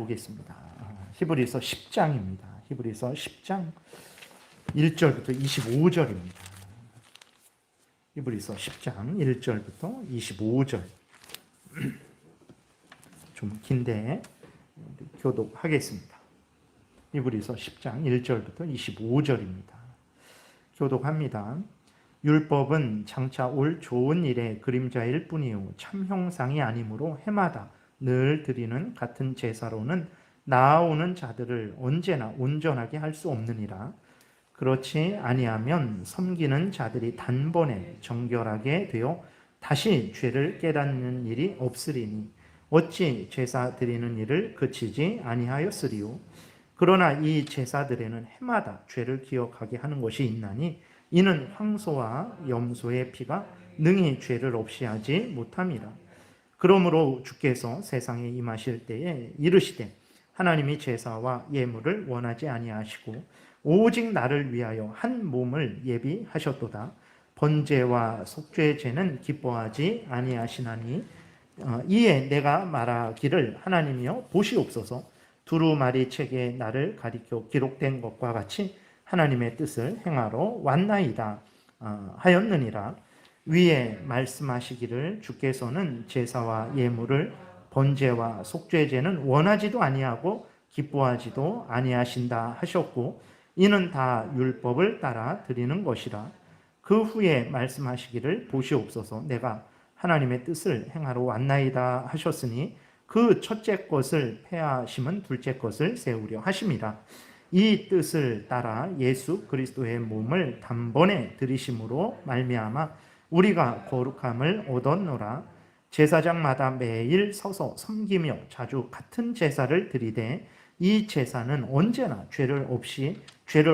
보겠습니다. 히브리서 10장입니다. 히브리서 10장 1절부터 25절입니다. 히브리서 10장 1절부터 25절. 좀 긴데 교독하겠습니다. 히브리서 10장 1절부터 25절입니다. 교독합니다. 율법은 장차 올 좋은 일의 그림자일 뿐이요 참 형상이 아니므로 해마다 늘 드리는 같은 제사로는 나아오는 자들을 언제나 온전하게 할 수 없느니라. 그렇지 아니하면 섬기는 자들이 단번에 정결하게 되어 다시 죄를 깨닫는 일이 없으리니 어찌 제사 드리는 일을 그치지 아니하였으리요. 그러나 이 제사들에는 해마다 죄를 기억하게 하는 것이 있나니 이는 황소와 염소의 피가 능히 죄를 없이 하지 못함이라. 그러므로 주께서 세상에 임하실 때에 이르시되 하나님이 제사와 예물을 원하지 아니하시고 오직 나를 위하여 한 몸을 예비하셨도다. 번제와 속죄제는 기뻐하지 아니하시나니 이에 내가 말하기를 하나님이여 보시옵소서. 두루마리 책에 나를 가리켜 기록된 것과 같이 하나님의 뜻을 행하러 왔나이다 하였느니라. 위에 말씀하시기를 주께서는 제사와 예물을 번제와 속죄제는 원하지도 아니하고 기뻐하지도 아니하신다 하셨고 이는 다 율법을 따라 드리는 것이라. 그 후에 말씀하시기를 보시옵소서. 내가 하나님의 뜻을 행하러 왔나이다 하셨으니 그 첫째 것을 폐하심은 둘째 것을 세우려 하심이라. 이 뜻을 따라 예수 그리스도의 몸을 단번에 들이심으로 말미암아 우리가 거룩함을 얻었노라. 제사장마다 매일 서서 섬기며 자주 같은 제사를 드리되 이 제사는 언제나 죄를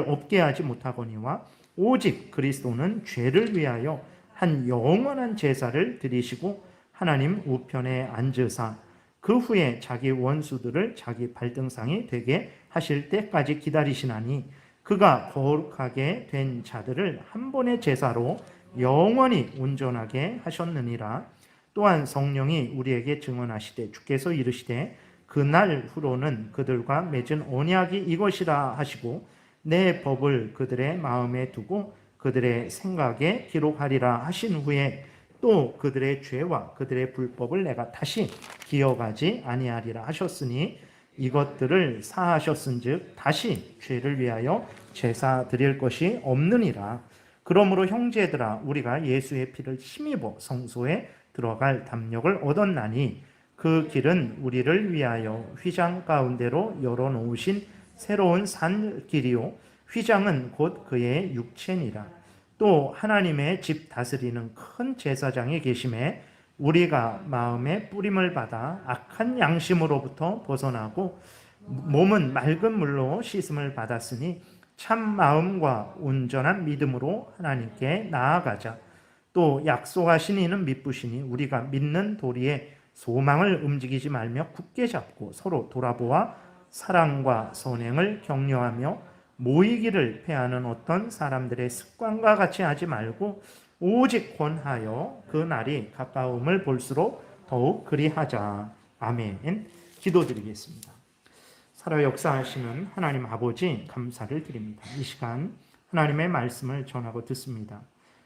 없게 하지 못하거니와 오직 그리스도는 죄를 위하여 한 영원한 제사를 드리시고 하나님 우편에 앉으사 그 후에 자기 원수들을 자기 발등상이 되게 하실 때까지 기다리시나니 그가 거룩하게 된 자들을 한 번의 제사로 영원히 온전하게 하셨느니라. 또한 성령이 우리에게 증언하시되 주께서 이르시되 그날 후로는 그들과 맺은 언약이 이것이라 하시고 내 법을 그들의 마음에 두고 그들의 생각에 기록하리라 하신 후에 또 그들의 죄와 그들의 불법을 내가 다시 기억하지 아니하리라 하셨으니 이것들을 사하셨은즉 다시 죄를 위하여 제사 드릴 것이 없느니라. 그러므로 형제들아 우리가 예수의 피를 힘입어 성소에 들어갈 담력을 얻었나니 그 길은 우리를 위하여 휘장 가운데로 열어놓으신 새로운 산길이요 휘장은 곧 그의 육체니라. 또 하나님의 집 다스리는 큰 제사장이 계심에 우리가 마음의 뿌림을 받아 악한 양심으로부터 벗어나고 몸은 맑은 물로 씻음을 받았으니 참 마음과 온전한 믿음으로 하나님께 나아가자. 또 약속하신 이는 미쁘시니 우리가 믿는 도리에 소망을 움직이지 말며 굳게 잡고 서로 돌아보아 사랑과 선행을 격려하며 모이기를 패하는 어떤 사람들의 습관과 같이 하지 말고 오직 권하여 그 날이 가까움을 볼수록 더욱 그리하자. 아멘. 기도드리겠습니다. 살아 역사하시는 하나님 아버지 감사를 드립니다. 이 시간 하나님의 말씀을 전하고 듣습니다.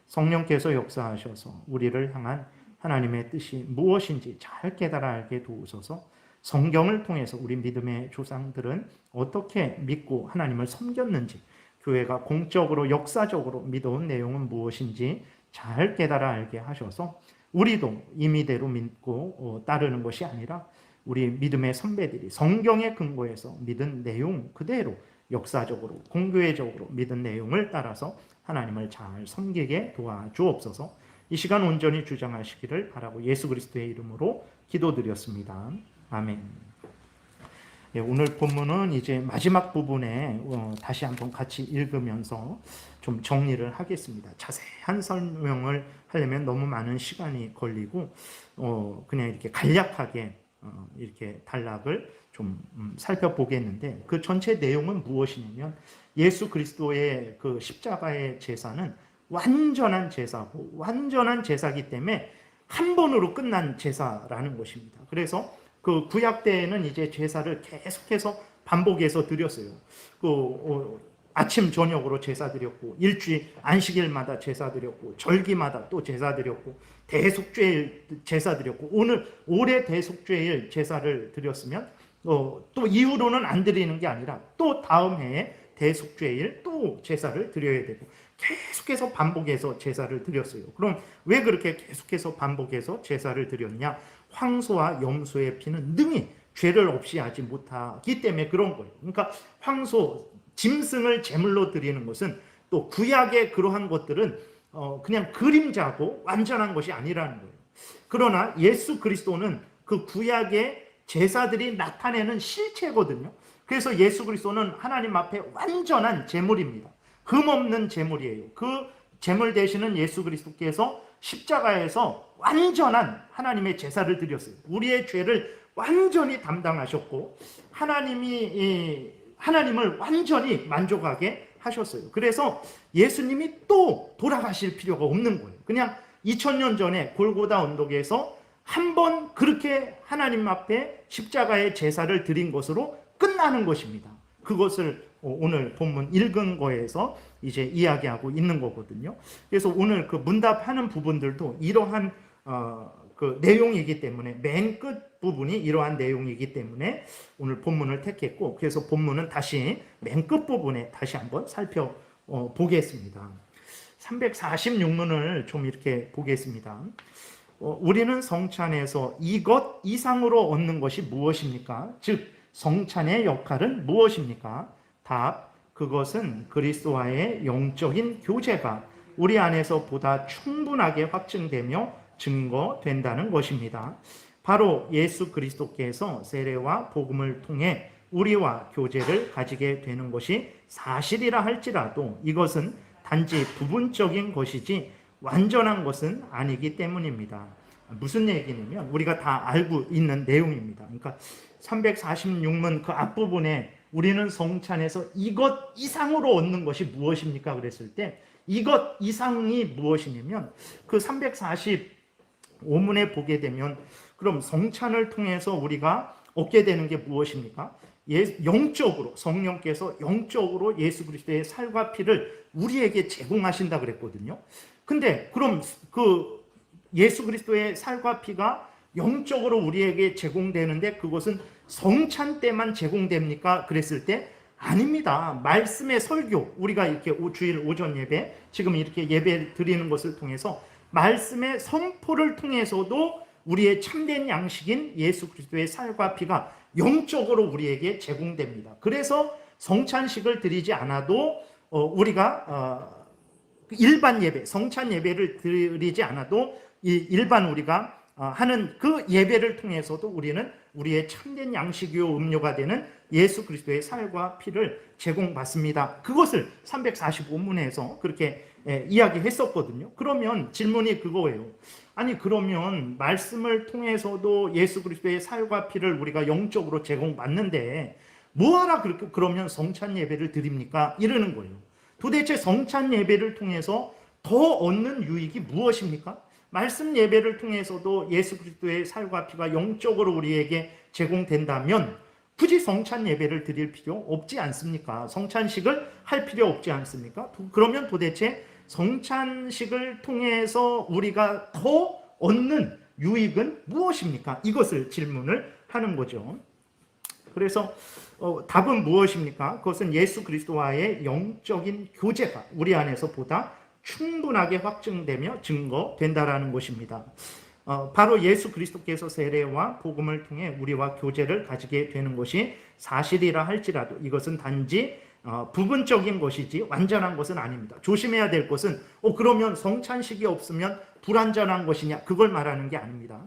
성령께서 역사하셔서 우리를 향한 하나님의 뜻이 무엇인지 잘 깨달아 알게 도우소서. 성경을 통해서 우리 믿음의 조상들은 어떻게 믿고 하나님을 섬겼는지, 교회가 공적으로 역사적으로 믿어온 내용은 무엇인지 잘 깨달아 알게 하셔서 우리도 임의대로 믿고 따르는 것이 아니라 우리 믿음의 선배들이 성경에 근거해서 믿은 내용 그대로 역사적으로 공교회적으로 믿은 내용을 따라서 하나님을 잘 섬기게 도와주옵소서. 이 시간 온전히 주장하시기를 바라고 예수 그리스도의 이름으로 기도드렸습니다. 아멘. 예, 오늘 본문은 이제 마지막 부분에 다시 한번 같이 읽으면서 좀 정리를 하겠습니다. 자세한 설명을 하려면 너무 많은 시간이 걸리고 그냥 이렇게 간략하게 이렇게 단락을 좀 살펴보겠는데 그 전체 내용은 무엇이냐면 예수 그리스도의 그 십자가의 제사는 완전한 제사고 완전한 제사기 때문에 한 번으로 끝난 제사라는 것입니다. 그래서 그 구약 때에는 이제 제사를 계속해서 반복해서 드렸어요. 아침 저녁으로 제사 드렸고, 일주일 안식일마다 제사 드렸고, 절기마다 또 제사 드렸고, 대속죄일 제사 드렸고, 올해 대속죄일 제사를 드렸으면 또 이후로는 안 드리는 게 아니라 또 다음 해에 대속죄일 또 제사를 드려야 되고, 계속해서 반복해서 제사를 드렸어요. 그럼 왜 그렇게 계속해서 반복해서 제사를 드렸냐? 황소와 염소의 피는 능히 죄를 없이 하지 못하기 때문에 그런 거예요. 그러니까 황소, 짐승을 제물로 드리는 것은, 또 구약의 그러한 것들은 그냥 그림자고 완전한 것이 아니라는 거예요. 그러나 예수 그리스도는 그 구약의 제사들이 나타내는 실체거든요. 그래서 예수 그리스도는 하나님 앞에 완전한 제물입니다. 흠없는 제물이에요. 그 제물 되시는 예수 그리스도께서 십자가에서 완전한 하나님의 제사를 드렸어요. 우리의 죄를 완전히 담당하셨고, 하나님을 완전히 만족하게 하셨어요. 그래서 예수님이 또 돌아가실 필요가 없는 거예요. 그냥 2000년 전에 골고다 언덕에서 한 번 그렇게 하나님 앞에 십자가의 제사를 드린 것으로 끝나는 것입니다. 그것을 오늘 본문 읽은 거에서 이제 이야기하고 있는 거거든요. 그래서 오늘 그 문답하는 부분들도 이러한 그 내용이기 때문에, 맨 끝 부분이 이러한 내용이기 때문에 오늘 본문을 택했고, 그래서 본문은 다시 맨 끝 부분에 다시 한번 살펴보겠습니다. 346문을 좀 이렇게 보겠습니다. 우리는 성찬에서 이것 이상으로 얻는 것이 무엇입니까? 즉 성찬의 역할은 무엇입니까? 답, 그것은 그리스도와의 영적인 교제가 우리 안에서 보다 충분하게 확증되며 증거된다는 것입니다. 바로 예수 그리스도께서 세례와 복음을 통해 우리와 교제를 가지게 되는 것이 사실이라 할지라도 이것은 단지 부분적인 것이지 완전한 것은 아니기 때문입니다. 무슨 얘기냐면 우리가 다 알고 있는 내용입니다. 그러니까 346문 그 앞부분에 우리는 성찬에서 이것 이상으로 얻는 것이 무엇입니까? 그랬을 때 이것 이상이 무엇이냐면 그 345문에 보게 되면 그럼 성찬을 통해서 우리가 얻게 되는 게 무엇입니까? 영적으로, 성령께서 영적으로 예수 그리스도의 살과 피를 우리에게 제공하신다 그랬거든요. 근데 그럼 그 예수 그리스도의 살과 피가 영적으로 우리에게 제공되는데 그것은 성찬 때만 제공됩니까? 그랬을 때 아닙니다. 말씀의 설교, 우리가 이렇게 주일 오전 예배, 지금 이렇게 예배 드리는 것을 통해서 말씀의 선포를 통해서도 우리의 참된 양식인 예수 그리스도의 살과 피가 영적으로 우리에게 제공됩니다. 그래서 성찬식을 드리지 않아도 우리가 일반 예배, 성찬 예배를 드리지 않아도 일반 우리가 하는 그 예배를 통해서도 우리는 우리의 참된 양식이요 음료가 되는 예수 그리스도의 살과 피를 제공받습니다. 그것을 345문에서 그렇게 이야기했었거든요. 그러면 질문이 그거예요. 아니 그러면 말씀을 통해서도 예수 그리스도의 살과 피를 우리가 영적으로 제공받는데 뭐하라 그러면 성찬 예배를 드립니까? 이러는 거예요. 도대체 성찬 예배를 통해서 더 얻는 유익이 무엇입니까? 말씀 예배를 통해서도 예수 그리스도의 살과 피가 영적으로 우리에게 제공된다면 굳이 성찬 예배를 드릴 필요 없지 않습니까? 성찬식을 할 필요 없지 않습니까? 그러면 도대체 성찬식을 통해서 우리가 더 얻는 유익은 무엇입니까? 이것을 질문을 하는 거죠. 그래서 답은 무엇입니까? 그것은 예수 그리스도와의 영적인 교제가 우리 안에서 보다 충분하게 확증되며 증거된다라는 것입니다. 바로 예수 그리스도께서 세례와 복음을 통해 우리와 교제를 가지게 되는 것이 사실이라 할지라도 이것은 단지 부분적인 것이지 완전한 것은 아닙니다. 조심해야 될 것은 그러면 성찬식이 없으면 불완전한 것이냐, 그걸 말하는 게 아닙니다.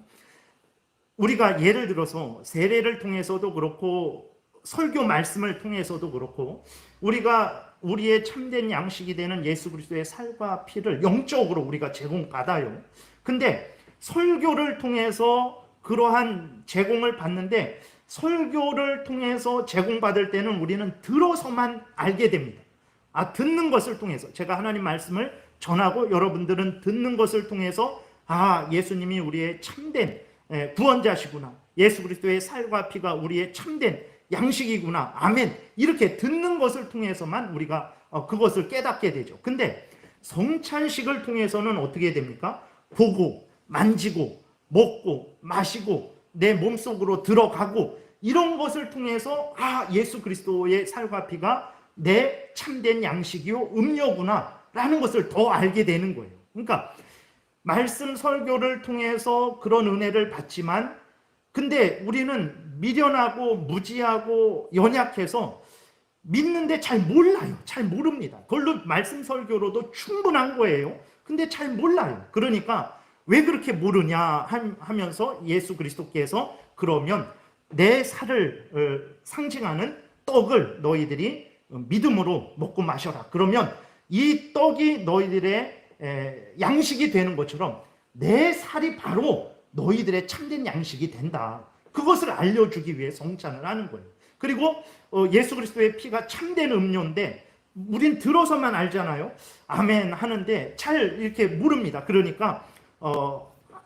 우리가 예를 들어서 세례를 통해서도 그렇고 설교 말씀을 통해서도 그렇고 우리가 우리의 참된 양식이 되는 예수 그리스도의 살과 피를 영적으로 우리가 제공받아요. 근데 설교를 통해서 그러한 제공을 받는데 설교를 통해서 제공받을 때는 우리는 들어서만 알게 됩니다. 듣는 것을 통해서 제가 하나님 말씀을 전하고 여러분들은 듣는 것을 통해서 예수님이 우리의 참된 구원자시구나. 예수 그리스도의 살과 피가 우리의 참된 양식이구나, 아멘, 이렇게 듣는 것을 통해서만 우리가 그것을 깨닫게 되죠. 근데 성찬식을 통해서는 어떻게 됩니까? 보고 만지고 먹고 마시고 내 몸속으로 들어가고, 이런 것을 통해서 예수 그리스도의 살과 피가 내 참된 양식이요 음료구나 라는 것을 더 알게 되는 거예요. 그러니까 말씀 설교를 통해서 그런 은혜를 받지만, 근데 우리는 미련하고 무지하고 연약해서 믿는데 잘 몰라요. 잘 모릅니다. 그걸로 말씀 설교로도 충분한 거예요. 근데 잘 몰라요. 그러니까 왜 그렇게 모르냐 하면서 예수 그리스도께서 그러면 내 살을 상징하는 떡을 너희들이 믿음으로 먹고 마셔라. 그러면 이 떡이 너희들의 양식이 되는 것처럼 내 살이 바로 너희들의 참된 양식이 된다. 그것을 알려주기 위해 성찬을 하는 거예요. 그리고 예수 그리스도의 피가 참된 음료인데 우린 들어서만 알잖아요. 아멘 하는데 잘 이렇게 모릅니다. 그러니까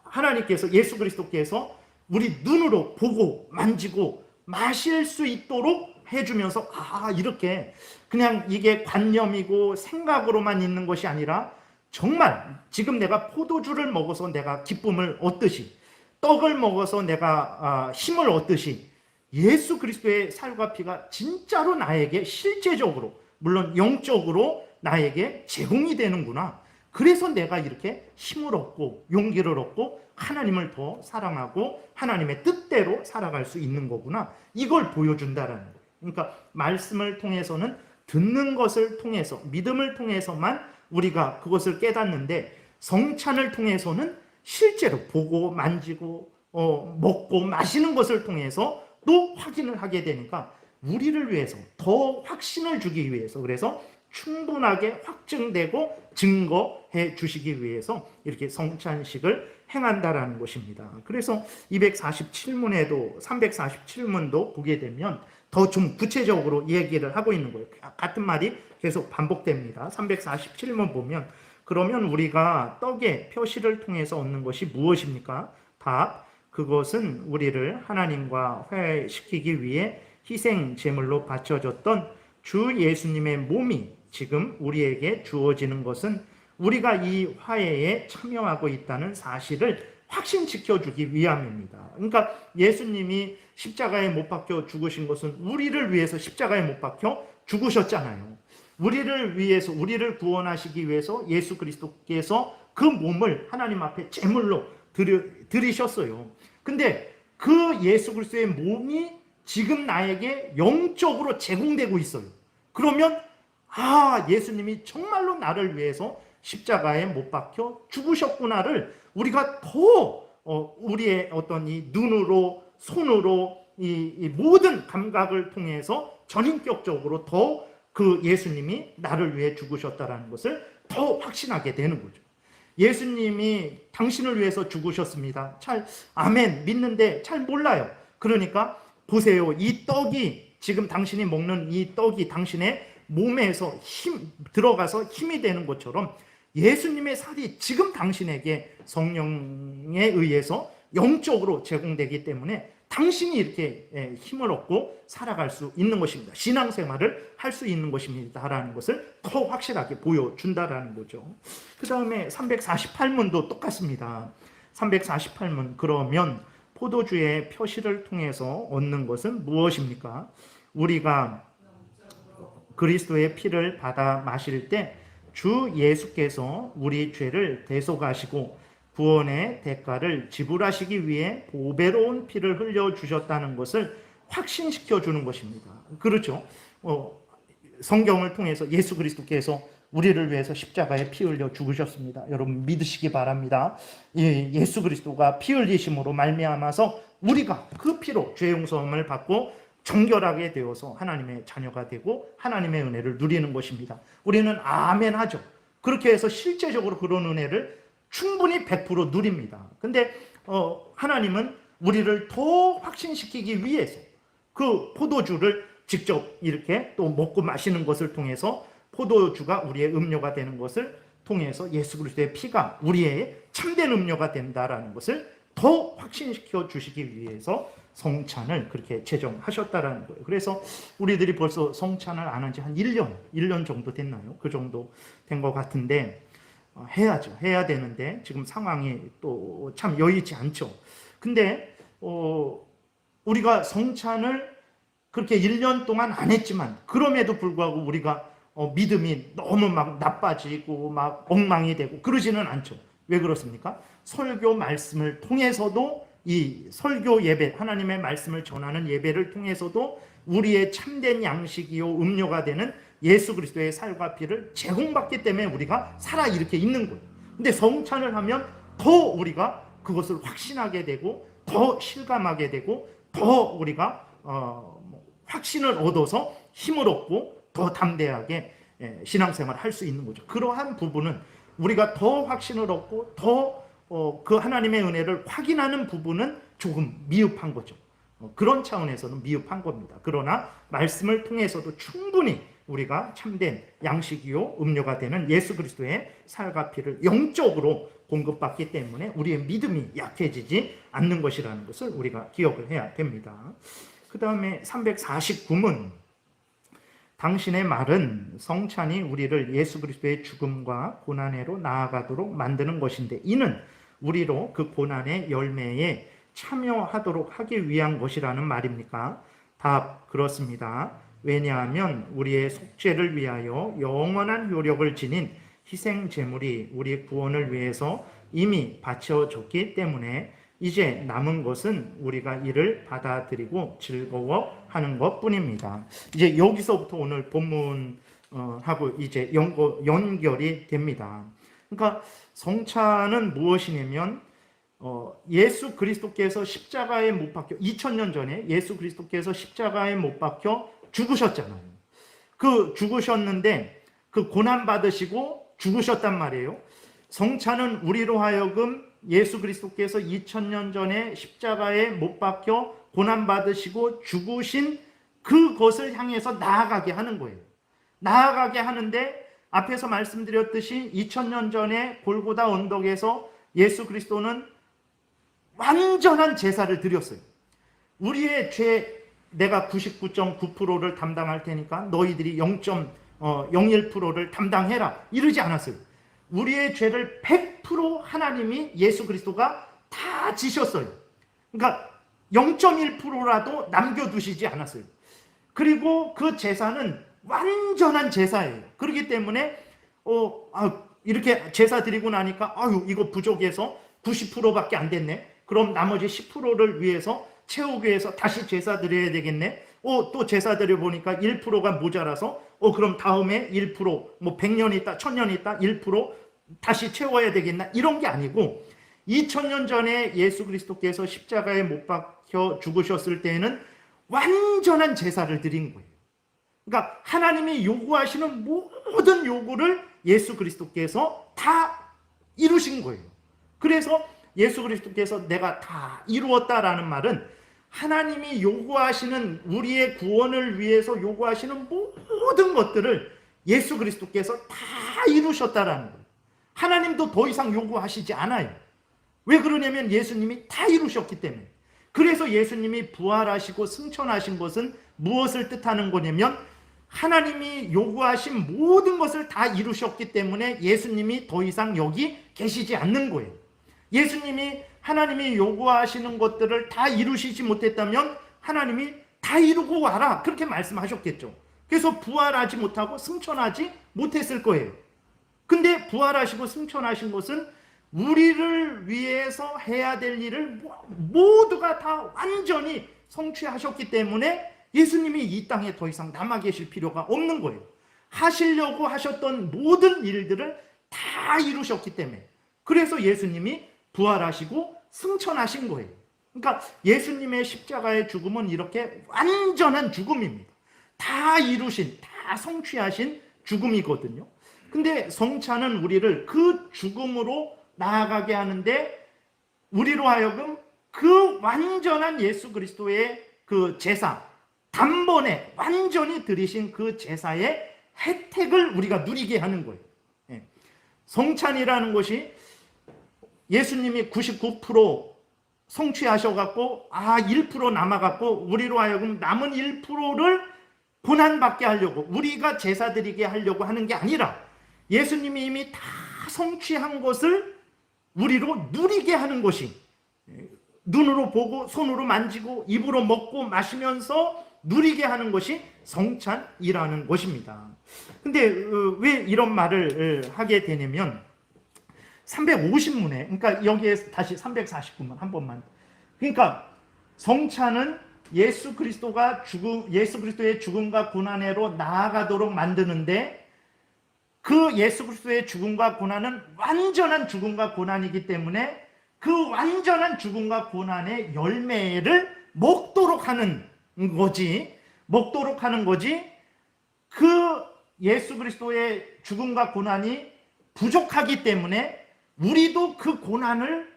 하나님께서, 예수 그리스도께서 우리 눈으로 보고 만지고 마실 수 있도록 해주면서 이렇게 그냥 이게 관념이고 생각으로만 있는 것이 아니라 정말 지금 내가 포도주를 먹어서 내가 기쁨을 얻듯이, 떡을 먹어서 내가 힘을 얻듯이 예수 그리스도의 살과 피가 진짜로 나에게 실제적으로, 물론 영적으로 나에게 제공이 되는구나. 그래서 내가 이렇게 힘을 얻고 용기를 얻고 하나님을 더 사랑하고 하나님의 뜻대로 살아갈 수 있는 거구나. 이걸 보여준다라는 거예요. 그러니까 말씀을 통해서는, 듣는 것을 통해서, 믿음을 통해서만 우리가 그것을 깨닫는데, 성찬을 통해서는 실제로 보고 만지고 먹고 마시는 것을 통해서 또 확인을 하게 되니까 우리를 위해서 더 확신을 주기 위해서, 그래서 충분하게 확증되고 증거해 주시기 위해서 이렇게 성찬식을 행한다라는 것입니다. 그래서 247문에도 347문도 보게 되면 더 좀 구체적으로 얘기를 하고 있는 거예요. 같은 말이 계속 반복됩니다. 347문 보면, 그러면 우리가 떡의 표시를 통해서 얻는 것이 무엇입니까? 답, 그것은 우리를 하나님과 화해시키기 위해 희생 제물로 바쳐졌던 주 예수님의 몸이 지금 우리에게 주어지는 것은 우리가 이 화해에 참여하고 있다는 사실을 확신시켜주기 위함입니다. 그러니까 예수님이 십자가에 못 박혀 죽으신 것은 우리를 위해서 십자가에 못 박혀 죽으셨잖아요. 우리를 위해서, 우리를 구원하시기 위해서 예수 그리스도께서 그 몸을 하나님 앞에 제물로 드리셨어요. 근데 그 예수 그리스도의 몸이 지금 나에게 영적으로 제공되고 있어요. 그러면 예수님이 정말로 나를 위해서 십자가에 못 박혀 죽으셨구나를 우리가 더 우리의 어떤 이 눈으로, 손으로, 이 모든 감각을 통해서 전인격적으로 더 그 예수님이 나를 위해 죽으셨다는 것을 더 확신하게 되는 거죠. 예수님이 당신을 위해서 죽으셨습니다. 아멘, 믿는데 잘 몰라요. 그러니까 보세요. 이 떡이, 지금 당신이 먹는 이 떡이 당신의 몸에서 들어가서 힘이 되는 것처럼 예수님의 살이 지금 당신에게 성령에 의해서 영적으로 제공되기 때문에 당신이 이렇게 힘을 얻고 살아갈 수 있는 것입니다. 신앙생활을 할 수 있는 것입니다 라는 것을 더 확실하게 보여준다라는 거죠. 그 다음에 348문도 똑같습니다. 348문, 그러면 포도주의 표시를 통해서 얻는 것은 무엇입니까? 우리가 그리스도의 피를 받아 마실 때 주 예수께서 우리 죄를 대속하시고 구원의 대가를 지불하시기 위해 보배로운 피를 흘려주셨다는 것을 확신시켜 주는 것입니다. 그렇죠? 성경을 통해서 예수 그리스도께서 우리를 위해서 십자가에 피 흘려 죽으셨습니다. 여러분 믿으시기 바랍니다. 예수 그리스도가 피 흘리심으로 말미암아서 우리가 그 피로 죄 용서함을 받고 정결하게 되어서 하나님의 자녀가 되고 하나님의 은혜를 누리는 것입니다. 우리는 아멘 하죠. 그렇게 해서 실제적으로 그런 은혜를 충분히 100% 누립니다. 근데 하나님은 우리를 더 확신시키기 위해서 그 포도주를 직접 이렇게 또 먹고 마시는 것을 통해서, 포도주가 우리의 음료가 되는 것을 통해서 예수 그리스도의 피가 우리의 참된 음료가 된다라는 것을 더 확신시켜 주시기 위해서 성찬을 그렇게 제정하셨다라는 거예요. 그래서 우리들이 벌써 성찬을 안 한 지 한 1년 정도 됐나요? 그 정도 된 것 같은데 해야죠. 해야 되는데 지금 상황이 또 참 여의치 않죠. 근데 우리가 성찬을 그렇게 1년 동안 안 했지만 그럼에도 불구하고 우리가 믿음이 너무 막 나빠지고 막 엉망이 되고 그러지는 않죠. 왜 그렇습니까? 설교 말씀을 통해서도 이 설교 예배, 하나님의 말씀을 전하는 예배를 통해서도 우리의 참된 양식이요 음료가 되는 예수 그리스도의 살과 피를 제공받기 때문에 우리가 살아 이렇게 있는 거예요. 근데 성찬을 하면 더 우리가 그것을 확신하게 되고 더 실감하게 되고 더 우리가 확신을 얻어서 힘을 얻고 더 담대하게 신앙생활을 할 수 있는 거죠. 그러한 부분은 우리가 더 확신을 얻고 더 그 하나님의 은혜를 확인하는 부분은 조금 미흡한 거죠. 그런 차원에서는 미흡한 겁니다. 그러나 말씀을 통해서도 충분히 우리가 참된 양식이요 음료가 되는 예수 그리스도의 살과 피를 영적으로 공급받기 때문에 우리의 믿음이 약해지지 않는 것이라는 것을 우리가 기억을 해야 됩니다. 그 다음에 349문, 당신의 말은 성찬이 우리를 예수 그리스도의 죽음과 고난으로 나아가도록 만드는 것인데 이는 우리로 그 고난의 열매에 참여하도록 하기 위한 것이라는 말입니까? 답, 그렇습니다. 왜냐하면 우리의 속죄를 위하여 영원한 효력을 지닌 희생 제물이 우리 구원을 위해서 이미 바쳐졌기 때문에 이제 남은 것은 우리가 이를 받아들이고 즐거워하는 것뿐입니다. 이제 여기서부터 오늘 본문하고 이제 연결이 됩니다. 그러니까 성찬은 무엇이냐면 예수 그리스도께서 십자가에 못 박혀 2000년 전에 예수 그리스도께서 십자가에 못 박혀 죽으셨잖아요. 그 죽으셨는데 그 고난 받으시고 죽으셨단 말이에요. 성찬은 우리로 하여금 예수 그리스도께서 2000년 전에 십자가에 못 박혀 고난 받으시고 죽으신 그것을 향해서 나아가게 하는 거예요. 나아가게 하는데 앞에서 말씀드렸듯이 2000년 전에 골고다 언덕에서 예수 그리스도는 완전한 제사를 드렸어요. 우리의 죄 내가 99.9%를 담당할 테니까 너희들이 0.01%를 담당해라 이러지 않았어요. 우리의 죄를 100% 하나님이 예수 그리스도가 다 지셨어요. 그러니까 0.1%라도 남겨두시지 않았어요. 그리고 그 제사는 완전한 제사예요. 그렇기 때문에 이렇게 제사 드리고 나니까 이거 부족해서 90%밖에 안 됐네. 그럼 나머지 10%를 위해서 채우기 위해서 다시 제사 드려야 되겠네. 또 제사 드려 보니까 1%가 모자라서 그럼 다음에 1%, 뭐 100년 있다, 1000년 있다 1% 다시 채워야 되겠나? 이런 게 아니고 2000년 전에 예수 그리스도께서 십자가에 못 박혀 죽으셨을 때에는 완전한 제사를 드린 거예요. 그러니까 하나님이 요구하시는 모든 요구를 예수 그리스도께서 다 이루신 거예요. 그래서 예수 그리스도께서 내가 다 이루었다라는 말은 하나님이 요구하시는 우리의 구원을 위해서 요구하시는 모든 것들을 예수 그리스도께서 다 이루셨다라는 거예요. 하나님도 더 이상 요구하시지 않아요. 왜 그러냐면 예수님이 다 이루셨기 때문에. 그래서 예수님이 부활하시고 승천하신 것은 무엇을 뜻하는 거냐면 하나님이 요구하신 모든 것을 다 이루셨기 때문에 예수님이 더 이상 여기 계시지 않는 거예요. 예수님이 하나님이 요구하시는 것들을 다 이루시지 못했다면 하나님이 다 이루고 와라 그렇게 말씀하셨겠죠. 그래서 부활하지 못하고 승천하지 못했을 거예요. 근데 부활하시고 승천하신 것은 우리를 위해서 해야 될 일을 모두가 다 완전히 성취하셨기 때문에 예수님이 이 땅에 더 이상 남아 계실 필요가 없는 거예요. 하시려고 하셨던 모든 일들을 다 이루셨기 때문에. 그래서 예수님이 부활하시고 승천하신 거예요. 그러니까 예수님의 십자가의 죽음은 이렇게 완전한 죽음입니다. 다 이루신, 다 성취하신 죽음이거든요. 근데 성찬은 우리를 그 죽음으로 나아가게 하는데 우리로 하여금 그 완전한 예수 그리스도의 그 제사, 단번에 완전히 드리신 그 제사의 혜택을 우리가 누리게 하는 거예요. 성찬이라는 것이 예수님이 99% 성취하셔갖고 1% 남아갖고 우리로 하여금 남은 1%를 고난받게 하려고, 우리가 제사 드리게 하려고 하는 게 아니라 예수님이 이미 다 성취한 것을 우리로 누리게 하는 것이, 눈으로 보고 손으로 만지고 입으로 먹고 마시면서 누리게 하는 것이 성찬이라는 것입니다. 근데 왜 이런 말을 하게 되냐면 350문에, 그러니까 여기에 다시 349문 한 번만. 그러니까 성찬은 예수 그리스도의 죽음과 고난으로 나아가도록 만드는데, 그 예수 그리스도의 죽음과 고난은 완전한 죽음과 고난이기 때문에 그 완전한 죽음과 고난의 열매를 먹도록 하는 거지. 그 예수 그리스도의 죽음과 고난이 부족하기 때문에 우리도 그 고난을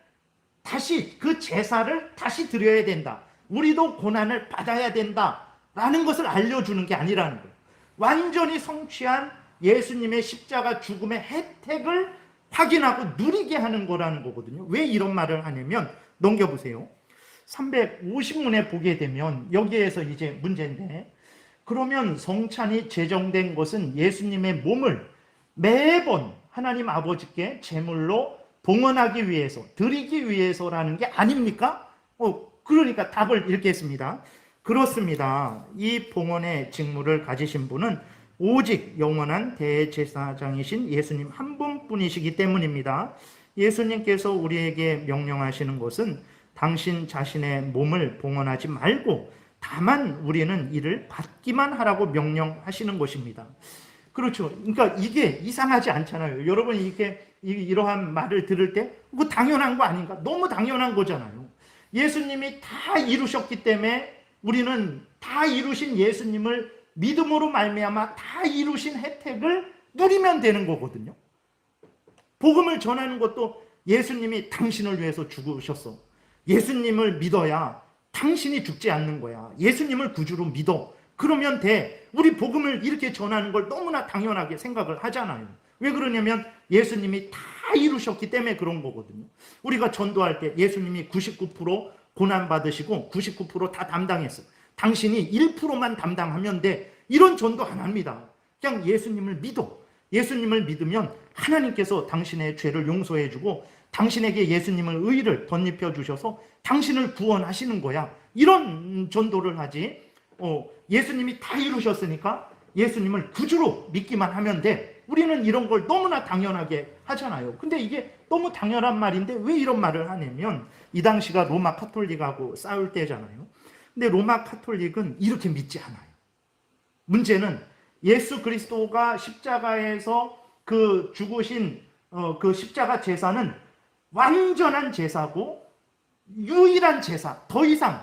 다시, 그 제사를 다시 드려야 된다. 우리도 고난을 받아야 된다라는 것을 알려주는 게 아니라는 거예요. 완전히 성취한 예수님의 십자가 죽음의 혜택을 확인하고 누리게 하는 거라는 거거든요. 왜 이런 말을 하냐면, 넘겨보세요. 350문에 보게 되면 여기에서 이제 문제인데, 그러면 성찬이 제정된 것은 예수님의 몸을 매번 하나님 아버지께 제물로 봉헌하기 위해서, 드리기 위해서라는 게 아닙니까? 그러니까 답을 읽겠습니다. 그렇습니다. 이 봉헌의 직무를 가지신 분은 오직 영원한 대제사장이신 예수님 한 분뿐이시기 때문입니다. 예수님께서 우리에게 명령하시는 것은 당신 자신의 몸을 봉헌하지 말고 다만 우리는 이를 받기만 하라고 명령하시는 것입니다. 그렇죠. 그러니까 이게 이상하지 않잖아요. 여러분이 이러한 말을 들을 때 뭐 당연한 거 아닌가? 너무 당연한 거잖아요. 예수님이 다 이루셨기 때문에 우리는 다 이루신 예수님을 믿음으로 말미암아 다 이루신 혜택을 누리면 되는 거거든요. 복음을 전하는 것도 예수님이 당신을 위해서 죽으셨어. 예수님을 믿어야 당신이 죽지 않는 거야. 예수님을 구주로 믿어. 그러면 돼. 우리 복음을 이렇게 전하는 걸 너무나 당연하게 생각을 하잖아요. 왜 그러냐면 예수님이 다 이루셨기 때문에 그런 거거든요. 우리가 전도할 때 예수님이 99% 고난받으시고 99% 다 담당했어. 당신이 1%만 담당하면 돼. 이런 전도 안 합니다. 그냥 예수님을 믿어. 예수님을 믿으면 하나님께서 당신의 죄를 용서해 주고 당신에게 예수님의 의를 덧입혀 주셔서 당신을 구원하시는 거야. 이런 전도를 하지. 예수님이 다 이루셨으니까 예수님을 구주로 믿기만 하면 돼. 우리는 이런 걸 너무나 당연하게 하잖아요. 근데 이게 너무 당연한 말인데 왜 이런 말을 하냐면, 이 당시가 로마 카톨릭하고 싸울 때잖아요. 근데 로마 카톨릭은 이렇게 믿지 않아요. 문제는 예수 그리스도가 십자가에서 그 죽으신 그 십자가 제사는 완전한 제사고 유일한 제사, 더 이상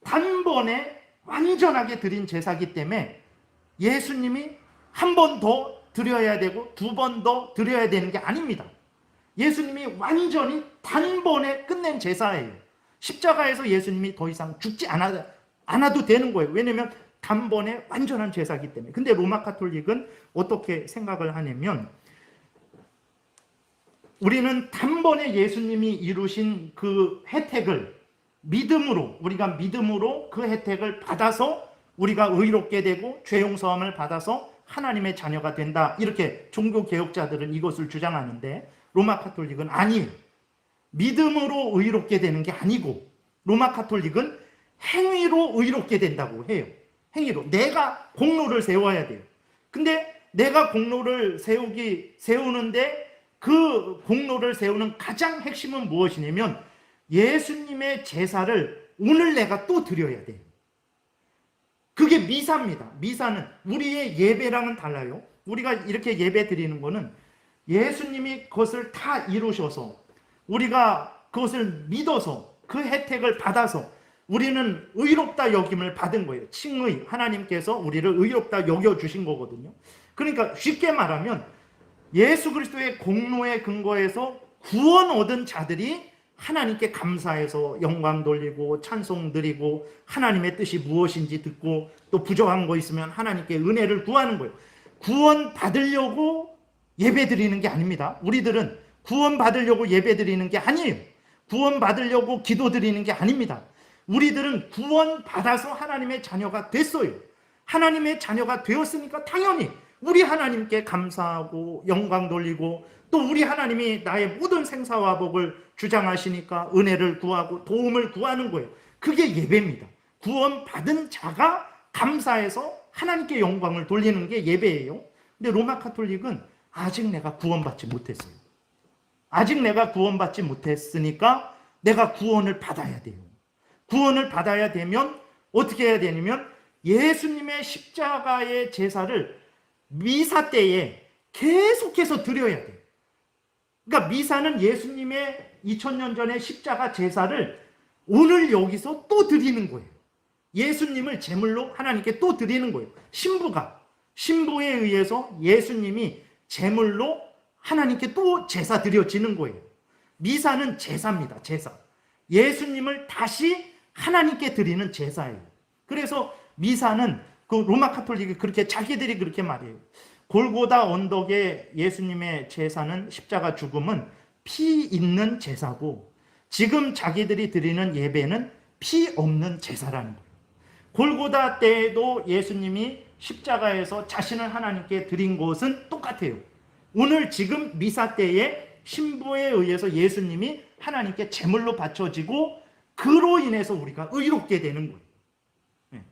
단번에 완전하게 드린 제사기 때문에 예수님이 한 번 더 드려야 되고 두 번 더 드려야 되는 게 아닙니다. 예수님이 완전히 단번에 끝낸 제사예요. 십자가에서 예수님이 더 이상 죽지 않아도 되는 거예요. 왜냐하면 단번에 완전한 제사기 때문에. 근데 로마 카톨릭은 어떻게 생각을 하냐면, 우리는 단번에 예수님이 이루신 그 혜택을 우리가 믿음으로 그 혜택을 받아서 우리가 의롭게 되고 죄 용서함을 받아서 하나님의 자녀가 된다. 이렇게 종교개혁자들은 이것을 주장하는데, 로마 카톨릭은 아니에요. 믿음으로 의롭게 되는 게 아니고 로마 카톨릭은 행위로 의롭게 된다고 해요. 행위로. 내가 공로를 세워야 돼요. 근데 내가 공로를 세우는데 그 공로를 세우는 가장 핵심은 무엇이냐면 예수님의 제사를 오늘 내가 또 드려야 돼요. 그게 미사입니다. 미사는 우리의 예배랑은 달라요. 우리가 이렇게 예배 드리는 거는 예수님이 그것을 다 이루셔서 우리가 그것을 믿어서 그 혜택을 받아서 우리는 의롭다 여김을 받은 거예요. 칭의, 하나님께서 우리를 의롭다 여겨주신 거거든요. 그러니까 쉽게 말하면 예수 그리스도의 공로에 근거해서 구원 얻은 자들이 하나님께 감사해서 영광 돌리고 찬송 드리고 하나님의 뜻이 무엇인지 듣고 또 부족한 거 있으면 하나님께 은혜를 구하는 거예요. 구원 받으려고 예배 드리는 게 아닙니다. 우리들은 구원 받으려고 예배 드리는 게 아니에요. 구원 받으려고 기도드리는 게 아닙니다. 우리들은 구원 받아서 하나님의 자녀가 됐어요. 하나님의 자녀가 되었으니까 당연히 우리 하나님께 감사하고 영광 돌리고, 또 우리 하나님이 나의 모든 생사와 복을 주장하시니까 은혜를 구하고 도움을 구하는 거예요. 그게 예배입니다. 구원 받은 자가 감사해서 하나님께 영광을 돌리는 게 예배예요. 근데 로마 카톨릭은 아직 내가 구원받지 못했어요. 아직 내가 구원받지 못했으니까 내가 구원을 받아야 돼요. 구원을 받아야 되면 어떻게 해야 되냐면 예수님의 십자가의 제사를 미사 때에 계속해서 드려야 돼요. 그러니까 미사는 예수님의 2000년 전의 십자가 제사를 오늘 여기서 또 드리는 거예요. 예수님을 제물로 하나님께 또 드리는 거예요. 신부에 의해서 예수님이 제물로 하나님께 또 제사 드려지는 거예요. 미사는 제사입니다. 제사. 예수님을 다시 하나님께 드리는 제사예요. 그래서 미사는 그 로마 카톨릭이 그렇게 자기들이 그렇게 말해요. 골고다 언덕의 예수님의 제사는 십자가 죽음은 피 있는 제사고, 지금 자기들이 드리는 예배는 피 없는 제사라는 거예요. 골고다 때에도 예수님이 십자가에서 자신을 하나님께 드린 것은 똑같아요. 오늘 지금 미사 때에 신부에 의해서 예수님이 하나님께 제물로 바쳐지고, 그로 인해서 우리가 의롭게 되는 거예요. 네.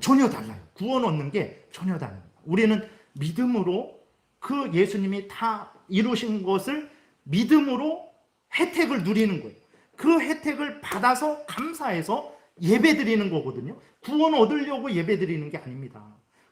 전혀 달라요. 구원 얻는 게 전혀 달라요. 우리는 믿음으로 그 예수님이 다 이루신 것을 믿음으로 혜택을 누리는 거예요. 그 혜택을 받아서 감사해서 예배 드리는 거거든요. 구원 얻으려고 예배 드리는 게 아닙니다.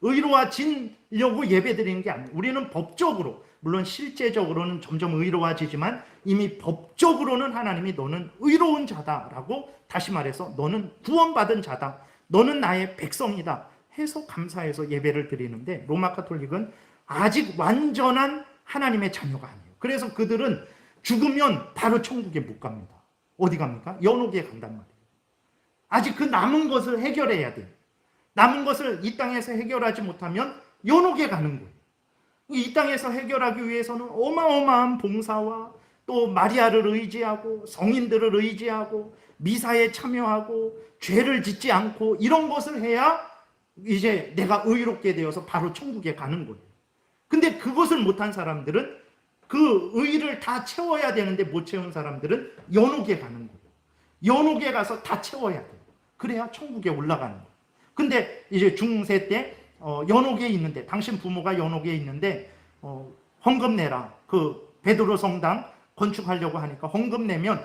의로워지려고 예배 드리는 게 아니에요. 우리는 법적으로, 물론 실제적으로는 점점 의로워지지만 이미 법적으로는 하나님이 너는 의로운 자다라고, 다시 말해서 너는 구원받은 자다, 너는 나의 백성이다 해서 감사해서 예배를 드리는데, 로마 카톨릭은 아직 완전한 하나님의 자녀가 아니에요. 그래서 그들은 죽으면 바로 천국에 못 갑니다. 어디 갑니까? 연옥에 간단 말이에요. 아직 그 남은 것을 해결해야 돼요. 남은 것을 이 땅에서 해결하지 못하면 연옥에 가는 거예요. 이 땅에서 해결하기 위해서는 어마어마한 봉사와 또 마리아를 의지하고 성인들을 의지하고 미사에 참여하고 죄를 짓지 않고 이런 것을 해야 이제 내가 의롭게 되어서 바로 천국에 가는 거예요. 근데 그것을 못한 사람들은, 그 의를 다 채워야 되는데 못 채운 사람들은 연옥에 가는 거예요. 연옥에 가서 다 채워야 돼요. 그래야 천국에 올라가는 거예요. 근데 이제 중세 때 연옥에 있는데, 당신 부모가 연옥에 있는데 헌금 내라. 그 베드로 성당 건축하려고 하니까 헌금 내면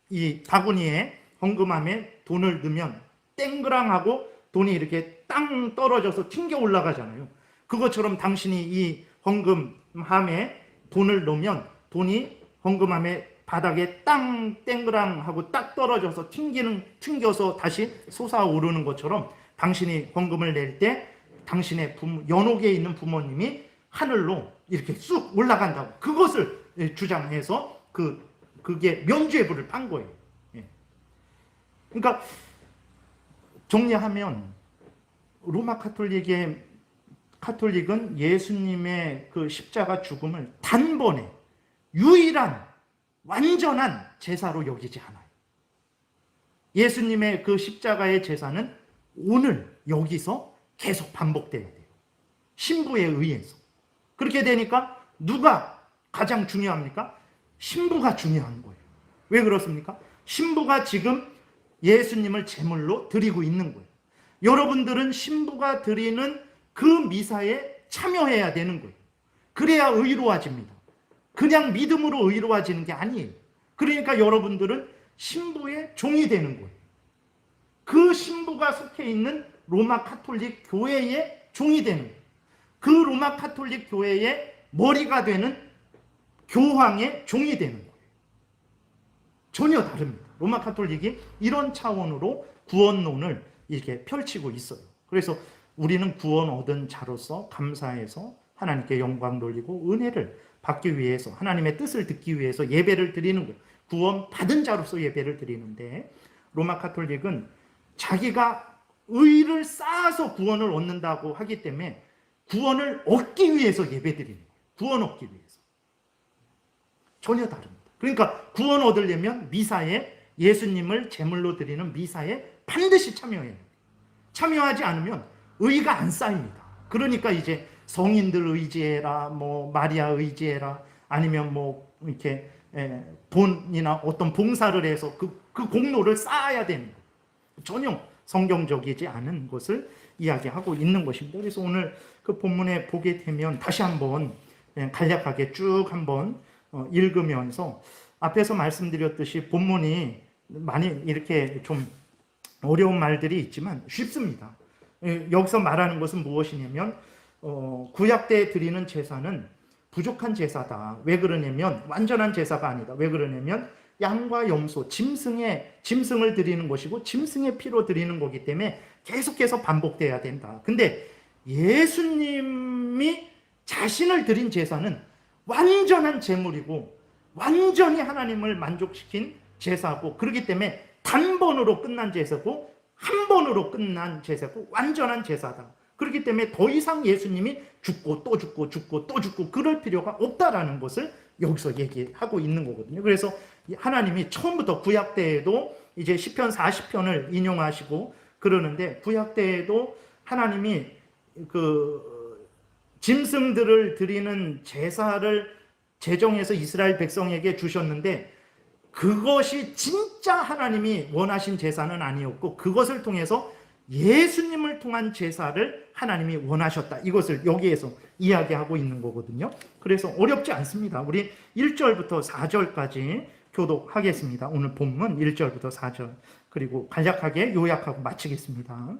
이 바구니에 헌금함에 돈을 넣으면 땡그랑하고 돈이 이렇게 땅 떨어져서 튕겨 올라가잖아요. 그것처럼 당신이 이 헌금함에 돈을 넣으면 돈이 헌금함에 바닥에 땅 땡그랑하고 딱 떨어져서 튕겨서 다시 솟아오르는 것처럼, 당신이 헌금을 낼 때 당신의 연옥에 있는 부모님이 하늘로 이렇게 쑥 올라간다고, 그것을 주장해서 그게 면죄부를 판 거예요. 그러니까 정리하면 로마 카톨릭은 예수님의 그 십자가 죽음을 단번에 유일한 완전한 제사로 여기지 않아요. 예수님의 그 십자가의 제사는 오늘 여기서 계속 반복돼야 돼요. 신부에 의해서. 그렇게 되니까 누가 가장 중요합니까? 신부가 중요한 거예요. 왜 그렇습니까? 신부가 지금 예수님을 제물로 드리고 있는 거예요. 여러분들은 신부가 드리는 그 미사에 참여해야 되는 거예요. 그래야 의로워집니다. 그냥 믿음으로 의로워지는 게 아니에요. 그러니까 여러분들은 신부의 종이 되는 거예요. 그 신부가 속해 있는 로마 카톨릭 교회의 종이 되는 거예요. 그 로마 카톨릭 교회의 머리가 되는 교황의 종이 되는 거예요. 전혀 다릅니다. 로마 카톨릭이 이런 차원으로 구원론을 이렇게 펼치고 있어요. 그래서 우리는 구원 얻은 자로서 감사해서 하나님께 영광 돌리고 은혜를 받기 위해서, 하나님의 뜻을 듣기 위해서 예배를 드리는 거예요. 구원 받은 자로서 예배를 드리는데, 로마 카톨릭은 자기가 의를 쌓아서 구원을 얻는다고 하기 때문에 구원을 얻기 위해서 예배 드리는 거예요. 구원 얻기 위해서. 전혀 다릅니다. 그러니까 구원 얻으려면 미사에, 예수님을 제물로 드리는 미사에 반드시 참여해요. 참여하지 않으면 의가 안 쌓입니다. 그러니까 이제 성인들 의지해라, 뭐 마리아 의지해라, 아니면 뭐 이렇게 돈이나 어떤 봉사를 해서 그 공로를 쌓아야 되는 거예요. 전혀 성경적이지 않은 것을 이야기하고 있는 것입니다. 그래서 오늘 그 본문에 보게 되면 다시 한번 간략하게 쭉 한번 읽으면서, 앞에서 말씀드렸듯이 본문이 많이 이렇게 좀 어려운 말들이 있지만 쉽습니다. 여기서 말하는 것은 무엇이냐면 구약 때 드리는 제사는 부족한 제사다. 왜 그러냐면 완전한 제사가 아니다. 왜 그러냐면 양과 염소, 짐승을 드리는 것이고 짐승의 피로 드리는 거기 때문에 계속해서 반복돼야 된다. 근데 예수님이 자신을 드린 제사는 완전한 제물이고 완전히 하나님을 만족시킨 제사고, 그렇기 때문에 단번으로 끝난 제사고 한 번으로 끝난 제사고 완전한 제사다. 그렇기 때문에 더 이상 예수님이 죽고 또 죽고 죽고 또 죽고 그럴 필요가 없다라는 것을 여기서 얘기하고 있는 거거든요. 그래서 하나님이 처음부터 구약 때에도 이제 시편 40편을 인용하시고 그러는데, 구약 때에도 하나님이 그 짐승들을 드리는 제사를 제정해서 이스라엘 백성에게 주셨는데, 그것이 진짜 하나님이 원하신 제사는 아니었고 그것을 통해서 예수님을 통한 제사를 하나님이 원하셨다. 이것을 여기에서 이야기하고 있는 거거든요. 그래서 어렵지 않습니다. 우리 1절부터 4절까지 교독하겠습니다. 오늘 본문 1절부터 4절, 그리고 간략하게 요약하고 마치겠습니다.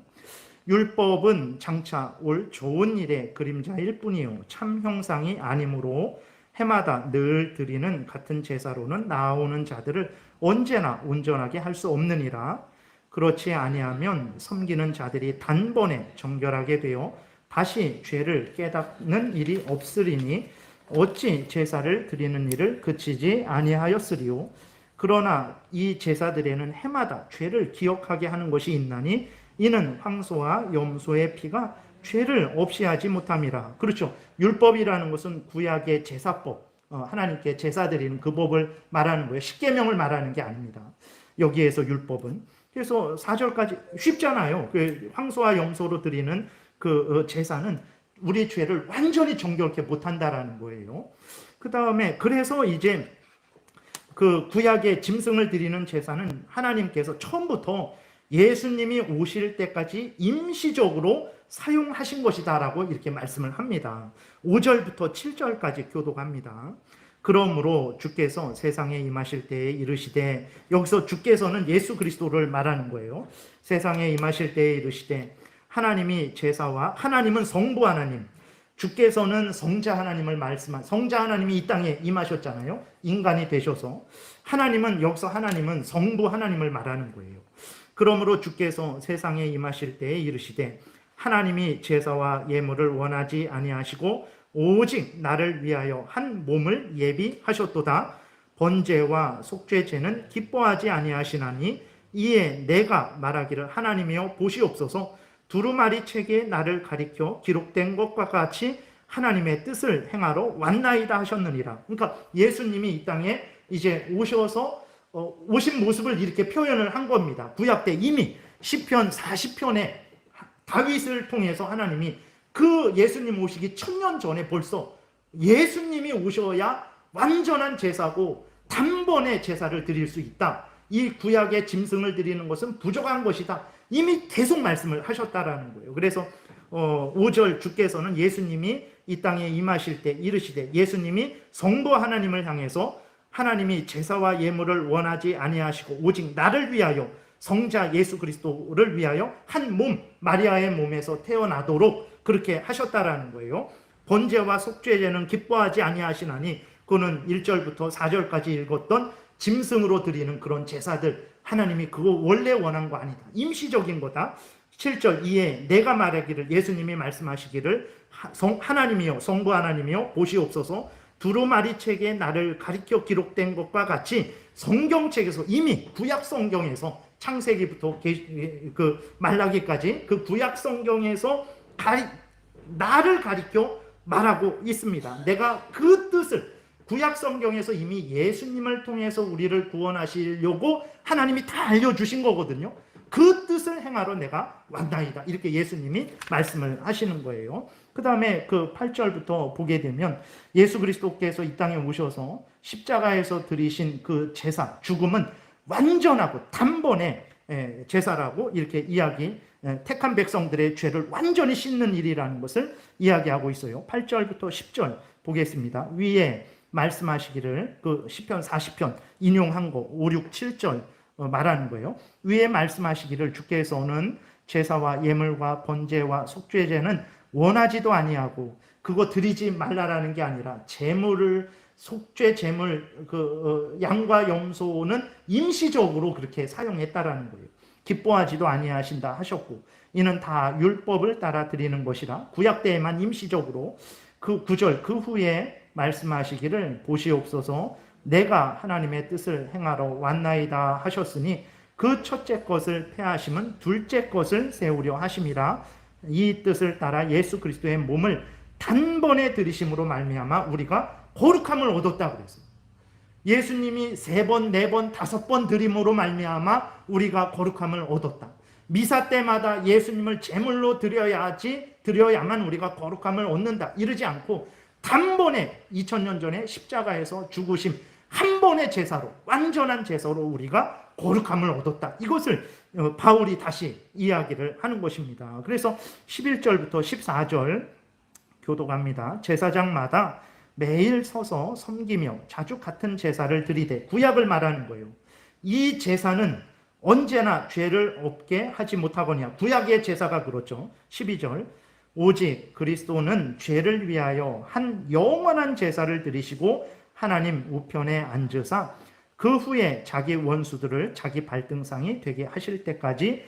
율법은 장차 올 좋은 일의 그림자일 뿐이요 참 형상이 아니므로 해마다 늘 드리는 같은 제사로는 나아오는 자들을 언제나 온전하게 할 수 없느니라. 그렇지 아니하면 섬기는 자들이 단번에 정결하게 되어 다시 죄를 깨닫는 일이 없으리니 어찌 제사를 드리는 일을 그치지 아니하였으리요. 그러나 이 제사들에는 해마다 죄를 기억하게 하는 것이 있나니 이는 황소와 염소의 피가 죄를 없이 하지 못함이라. 그렇죠. 율법이라는 것은 구약의 제사법, 하나님께 제사 드리는 그 법을 말하는 거예요. 십계명을 말하는 게 아닙니다. 여기에서 율법은. 그래서 4절까지 쉽잖아요. 그 황소와 염소로 드리는 그 제사는 우리 죄를 완전히 정결케 못한다라는 거예요. 그 다음에 그래서 이제 그 구약의 짐승을 드리는 제사는 하나님께서 처음부터 예수님이 오실 때까지 임시적으로 사용하신 것이다라고 이렇게 말씀을 합니다. 5절부터 7절까지 교독합니다. 그러므로 주께서 세상에 임하실 때에 이르시되, 여기서 주께서는 예수 그리스도를 말하는 거예요. 세상에 임하실 때에 이르시되, 하나님이 제사와, 하나님은 성부 하나님, 주께서는 성자 하나님을 말씀한, 성자 하나님이 이 땅에 임하셨잖아요. 인간이 되셔서. 하나님은, 여기서 하나님은 성부 하나님을 말하는 거예요. 그러므로 주께서 세상에 임하실 때에 이르시되, 하나님이 제사와 예물을 원하지 아니하시고 오직 나를 위하여 한 몸을 예비하셨도다. 번제와 속죄제는 기뻐하지 아니하시나니 이에 내가 말하기를 하나님이여 보시옵소서, 두루마리 책에 나를 가리켜 기록된 것과 같이 하나님의 뜻을 행하러 왔나이다 하셨느니라. 그러니까 예수님이 이 땅에 이제 오셔서 오신 모습을 이렇게 표현을 한 겁니다. 구약 때 이미 시편 40편에 다윗을 통해서 하나님이 그 예수님 오시기 1000년 전에 벌써 예수님이 오셔야 완전한 제사고 단번에 제사를 드릴 수 있다. 이 구약의 짐승을 드리는 것은 부족한 것이다. 이미 계속 말씀을 하셨다라는 거예요. 그래서 5절 주께서는 예수님이 이 땅에 임하실 때 이르시되, 예수님이 성부 하나님을 향해서 하나님이 제사와 예물을 원하지 아니하시고 오직 나를 위하여, 성자 예수 그리스도를 위하여 한 몸, 마리아의 몸에서 태어나도록 그렇게 하셨다라는 거예요. 번제와 속죄제는 기뻐하지 아니하시나니, 그거는 1절부터 4절까지 읽었던 짐승으로 드리는 그런 제사들, 하나님이 그거 원래 원한 거 아니다. 임시적인 거다. 7절 이에 내가 말하기를, 예수님이 말씀하시기를 하나님이여, 성부 하나님이여 보시옵소서, 두루마리 책에 나를 가리켜 기록된 것과 같이 성경책에서, 이미 구약 성경에서 창세기부터 그 말라기까지 그 구약 성경에서 나를 가리켜 말하고 있습니다. 내가 그 뜻을 구약 성경에서 이미 예수님을 통해서 우리를 구원하시려고 하나님이 다 알려주신 거거든요. 그 뜻을 행하러 내가 왔나이다. 이렇게 예수님이 말씀을 하시는 거예요. 그 다음에 그 8절부터 보게 되면 예수 그리스도께서 이 땅에 오셔서 십자가에서 드리신 그 제사, 죽음은 완전하고 단번에 제사라고 이렇게 택한 백성들의 죄를 완전히 씻는 일이라는 것을 이야기하고 있어요. 8절부터 10절 보겠습니다. 위에 말씀하시기를 그 시편 40편 인용한 거 5, 6, 7절 말하는 거예요. 위에 말씀하시기를 주께서는 제사와 예물과 번제와 속죄제는 원하지도 아니하고 그거 드리지 말라라는 게 아니라 제물을 속죄 제물 양과 염소는 임시적으로 그렇게 사용했다라는 거예요. 기뻐하지도 아니하신다 하셨고 이는 다 율법을 따라 드리는 것이라 구약 때에만 임시적으로 그 9절 그 후에 말씀하시기를 보시옵소서 내가 하나님의 뜻을 행하러 왔나이다 하셨으니 그 첫째 것을 폐하심은 둘째 것을 세우려 하심이라. 이 뜻을 따라 예수 그리스도의 몸을 단번에 들이심으로 말미암아 우리가 거룩함을 얻었다 그랬어요. 예수님이 3번, 4번, 5번 드림으로 말미암아 우리가 거룩함을 얻었다. 미사 때마다 예수님을 제물로 드려야만 우리가 거룩함을 얻는다. 이러지 않고 단번에 2000년 전에 십자가에서 죽으심 한 번의 제사로 완전한 제사로 우리가 거룩함을 얻었다. 이것을 바울이 다시 이야기를 하는 것입니다. 그래서 11절부터 14절 교독합니다. 제사장마다 매일 서서 섬기며 자주 같은 제사를 드리되 구약을 말하는 거예요. 이 제사는 언제나 죄를 없게 하지 못하거니와 구약의 제사가 그렇죠. 12절 오직 그리스도는 죄를 위하여 한 영원한 제사를 드리시고 하나님 우편에 앉으사 그 후에 자기 원수들을 자기 발등상이 되게 하실 때까지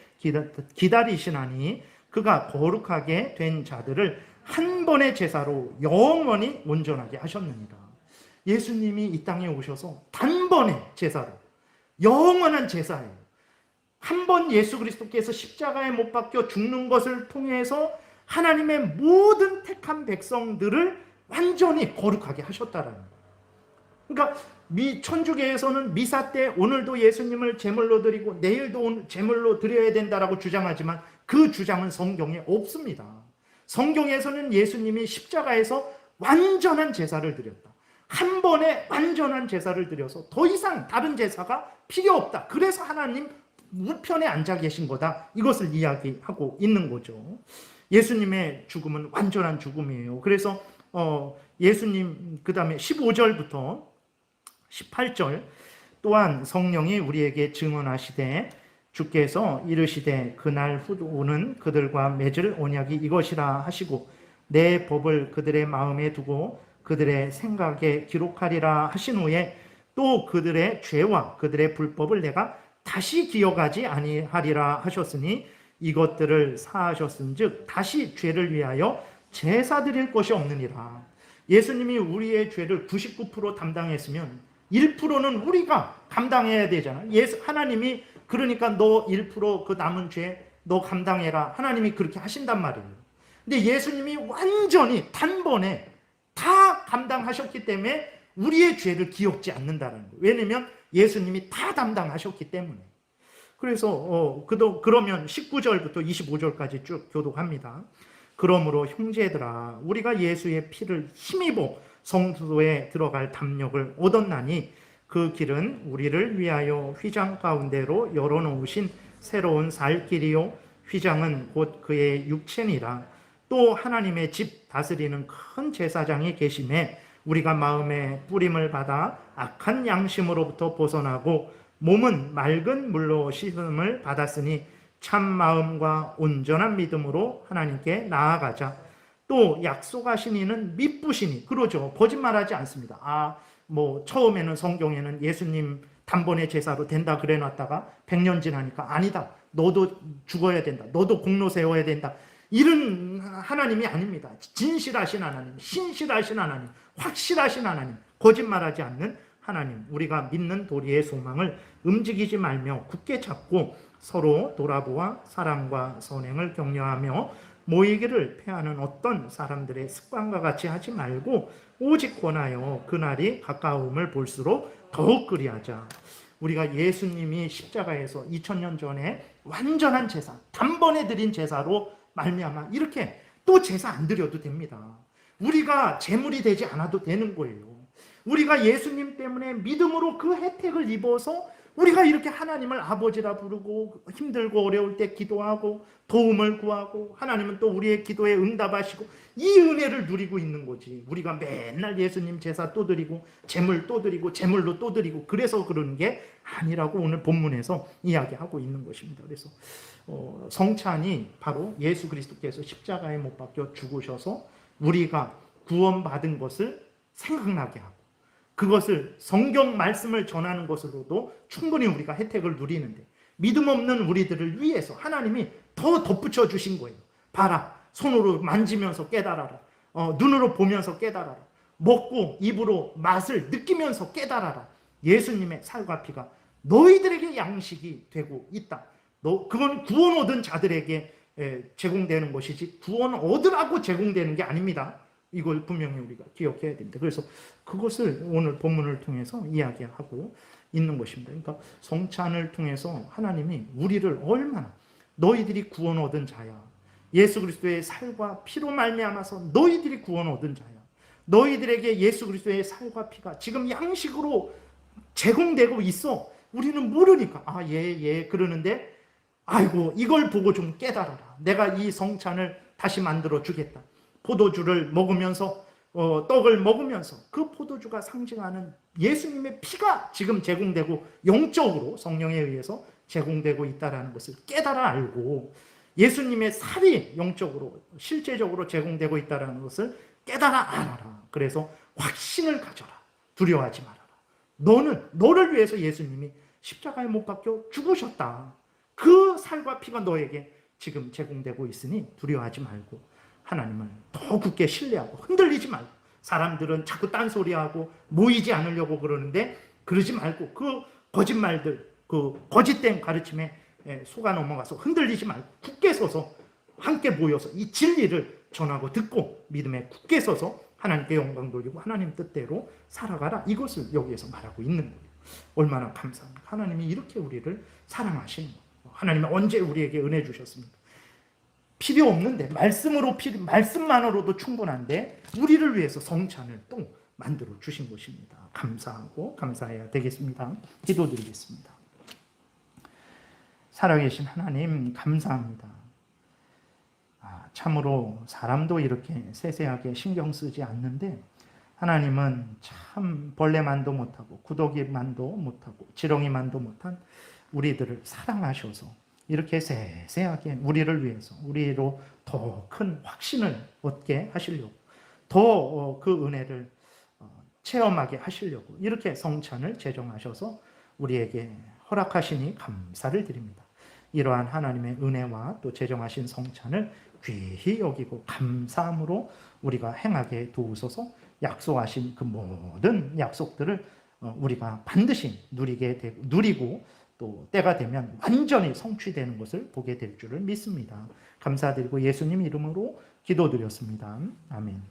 기다리시나니 그가 거룩하게 된 자들을 한 번의 제사로 영원히 온전하게 하셨느니라. 예수님이 이 땅에 오셔서 단번에 제사로 영원한 제사예요. 한 번 예수 그리스도께서 십자가에 못 박혀 죽는 것을 통해서 하나님의 모든 택한 백성들을 완전히 거룩하게 하셨다라는 거예요. 그러니까 천주교에서는 미사 때 오늘도 예수님을 제물로 드리고 내일도 제물로 드려야 된다라고 주장하지만 그 주장은 성경에 없습니다. 성경에서는 예수님이 십자가에서 완전한 제사를 드렸다. 한 번에 완전한 제사를 드려서 더 이상 다른 제사가 필요 없다. 그래서 하나님 우편에 앉아 계신 거다. 이것을 이야기하고 있는 거죠. 예수님의 죽음은 완전한 죽음이에요. 그래서 예수님 그 다음에 15절부터 18절 또한 성령이 우리에게 증언하시되 주께서 이르시되 그날 후오는 그들과 맺을 언약이 이것이라 하시고 내 법을 그들의 마음에 두고 그들의 생각에 기록하리라 하신 후에 또 그들의 죄와 그들의 불법을 내가 다시 기억하지 아니하리라 하셨으니 이것들을 사하셨은즉 다시 죄를 위하여 제사 드릴 것이 없느니라. 예수님이 우리의 죄를 99% 담당했으면 1%는 우리가 감당해야 되잖아. 하나님이 그러니까 너 1% 그 남은 죄 너 감당해라. 하나님이 그렇게 하신단 말이에요. 근데 예수님이 완전히 단번에 다 감당하셨기 때문에 우리의 죄를 기억지 않는다는 거예요. 왜냐면 예수님이 다 담당하셨기 때문에. 그래서 그러면 19절부터 25절까지 쭉 교독합니다. 그러므로 형제들아 우리가 예수의 피를 힘입어 성소에 들어갈 담력을 얻었나니 그 길은 우리를 위하여 휘장 가운데로 열어놓으신 새로운 살 길이요 휘장은 곧 그의 육체니라. 또 하나님의 집 다스리는 큰 제사장이 계심에 우리가 마음에 뿌림을 받아 악한 양심으로부터 벗어나고 몸은 맑은 물로 씻음을 받았으니 참 마음과 온전한 믿음으로 하나님께 나아가자. 또 약속하신 이는 미쁘시니 그러죠. 거짓말하지 않습니다. 처음에는 성경에는 예수님 단번에 제사로 된다 그래 놨다가 100년 지나니까 아니다. 너도 죽어야 된다. 너도 공로 세워야 된다. 이런 하나님이 아닙니다. 진실하신 하나님, 신실하신 하나님, 확실하신 하나님, 거짓말하지 않는 하나님. 우리가 믿는 도리의 소망을 움직이지 말며 굳게 잡고 서로 돌아보아 사랑과 선행을 격려하며 모이기를 패하는 어떤 사람들의 습관과 같이 하지 말고 오직 권하여 그날이 가까움을 볼수록 더욱 그리하자. 우리가 예수님이 십자가에서 2000년 전에 완전한 제사, 단번에 드린 제사로 말미암아 이렇게 또 제사 안 드려도 됩니다. 우리가 제물이 되지 않아도 되는 거예요. 우리가 예수님 때문에 믿음으로 그 혜택을 입어서 우리가 이렇게 하나님을 아버지라 부르고 힘들고 어려울 때 기도하고 도움을 구하고 하나님은 또 우리의 기도에 응답하시고 이 은혜를 누리고 있는 거지. 우리가 맨날 예수님 제사 또 드리고 제물 또 드리고 제물로 또 드리고 그래서 그러는 게 아니라고 오늘 본문에서 이야기하고 있는 것입니다. 그래서 성찬이 바로 예수 그리스도께서 십자가에 못 박혀 죽으셔서 우리가 구원받은 것을 생각나게 하고 그것을 성경 말씀을 전하는 것으로도 충분히 우리가 혜택을 누리는데 믿음 없는 우리들을 위해서 하나님이 더 덧붙여 주신 거예요. 봐라. 손으로 만지면서 깨달아라. 눈으로 보면서 깨달아라. 먹고 입으로 맛을 느끼면서 깨달아라. 예수님의 살과 피가 너희들에게 양식이 되고 있다. 그건 구원 얻은 자들에게 제공되는 것이지 구원 얻으라고 제공되는 게 아닙니다. 이걸 분명히 우리가 기억해야 됩니다. 그래서 그것을 오늘 본문을 통해서 이야기하고 있는 것입니다. 그러니까 성찬을 통해서 하나님이 우리를 얼마나 너희들이 구원 얻은 자야. 예수 그리스도의 살과 피로 말미암아서 너희들이 구원 얻은 자야. 너희들에게 예수 그리스도의 살과 피가 지금 양식으로 제공되고 있어. 우리는 모르니까 예 그러는데 아이고 이걸 보고 좀 깨달아라. 내가 이 성찬을 다시 만들어 주겠다. 포도주를 먹으면서 떡을 먹으면서 그 포도주가 상징하는 예수님의 피가 지금 제공되고 영적으로 성령에 의해서 제공되고 있다는 것을 깨달아 알고 예수님의 살이 영적으로 실제적으로 제공되고 있다는 것을 깨달아 알아라. 그래서 확신을 가져라. 두려워하지 말아라. 너를 위해서 예수님이 십자가에 못 박혀 죽으셨다. 그 살과 피가 너에게 지금 제공되고 있으니 두려워하지 말고 하나님을 더 굳게 신뢰하고 흔들리지 말고 사람들은 자꾸 딴소리하고 모이지 않으려고 그러는데 그러지 말고 그 거짓말들 그 거짓된 가르침에 속아 넘어가서 흔들리지 말고 굳게 서서 함께 모여서 이 진리를 전하고 듣고 믿음에 굳게 서서 하나님께 영광 돌리고 하나님 뜻대로 살아가라. 이것을 여기에서 말하고 있는 거예요. 얼마나 감사합니까? 하나님이 이렇게 우리를 사랑하시는 거예요. 하나님이 언제 우리에게 은혜 주셨습니까? 필요 없는데 말씀만으로도 충분한데 우리를 위해서 성찬을 또 만들어 주신 것입니다. 감사하고 감사해야 되겠습니다. 기도드리겠습니다. 살아계신 하나님 감사합니다. 참으로 사람도 이렇게 세세하게 신경 쓰지 않는데 하나님은 참 벌레만도 못하고 구더기만도 못하고 지렁이만도 못한 우리들을 사랑하셔서 이렇게 세세하게 우리를 위해서 우리로 더 큰 확신을 얻게 하시려고 더 그 은혜를 체험하게 하시려고 이렇게 성찬을 제정하셔서 우리에게 허락하시니 감사를 드립니다. 이러한 하나님의 은혜와 또 제정하신 성찬을 귀히 여기고 감사함으로 우리가 행하게 도우소서. 약속하신 그 모든 약속들을 우리가 반드시 누리고 또 때가 되면 완전히 성취되는 것을 보게 될 줄을 믿습니다. 감사드리고 예수님 이름으로 기도드렸습니다. 아멘.